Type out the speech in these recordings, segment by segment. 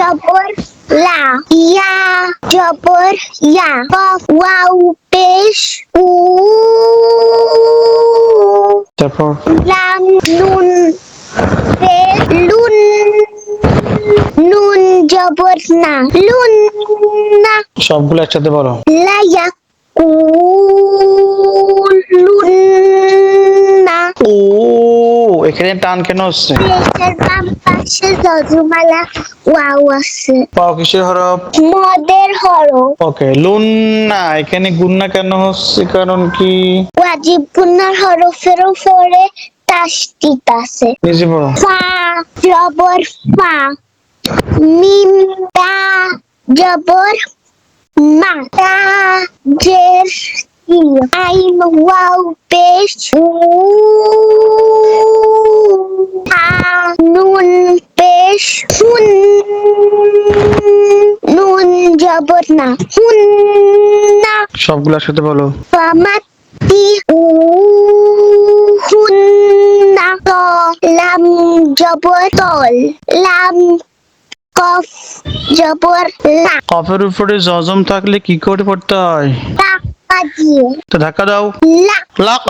জবর লা, ইয়া জবর ইয়া, কফ ওয়াও পেশ উ, তারপর লাম নুন পেশ লুন, নুন জবর না, লুন না, সবগুলো একসাথে বলো। লা ইয়াকুলুন না। ও, এখানে টান কেন হচ্ছে? পেশের বাম পাশে যজুমালা ওয়াও আছে। পাও কিসের হরফ? মদের হরফ। ওকে, লুন্না এখানে গুন্না কেন হচ্ছে, কারণ কি? ওয়াজিব গুন্নার হরফের উপরে তাসদিদ আছে। নিজে পড়ো। ফা জবর ফা, মিম তা জবর মা, তা জের ই, আইন ওয়াও পেশ উ, তা নুন পেশ হুন, নুন জবর না, হুন না। সবগুলো একসাথে বলো। ফামাতি উ, হুন না। ত লাম জবর তল, লাম কফ জবর লা, কফের উপরে জজম থাকলে কি করে পড়তে হয়? টাকা দিয়ে তো ধাক্কা দাও। লা, লাক।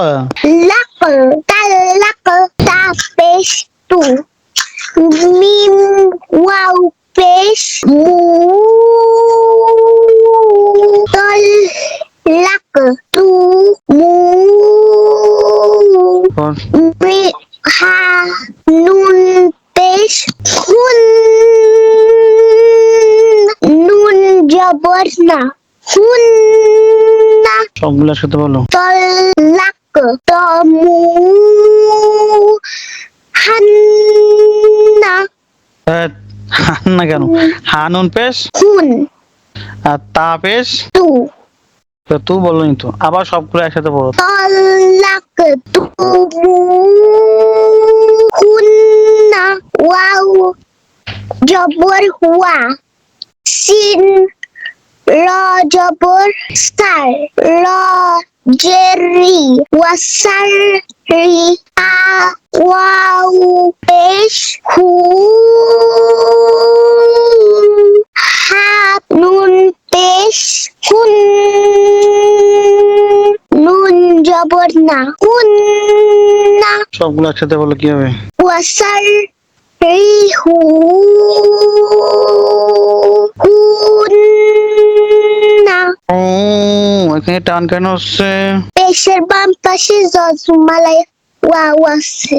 লাক তালাক, তা পেশ তু, মিম ওয়াও পেশ মু, তল লাক তু মু, মি হা নুন পেশ হুন, নুন জবর না, হুন না। সবগুলো একসাথে বলো। তলাক তমু হান্না, হান্না কেন? হানুন পেশ হুন আর তা পেশ তু, তো তু বলনি তো, আবার সবগুলো একসাথে বলো। তলাক তুমু হুন্না, ওয়াও জবর হুয়া, সিন র জবর সার, র জেরি ওয়াসার রি, আ ওয়াও পেশ হু, হা নুন পেশ হুন, নুন জবর না, হুন না। সবগুলো একসাথে বলো কি হবে? ওয়াসার রিহু হুন্না। ও, এখানে টান কেন হচ্ছে? পেশের বাম পাশে যজমালায় ওয়াও আছে।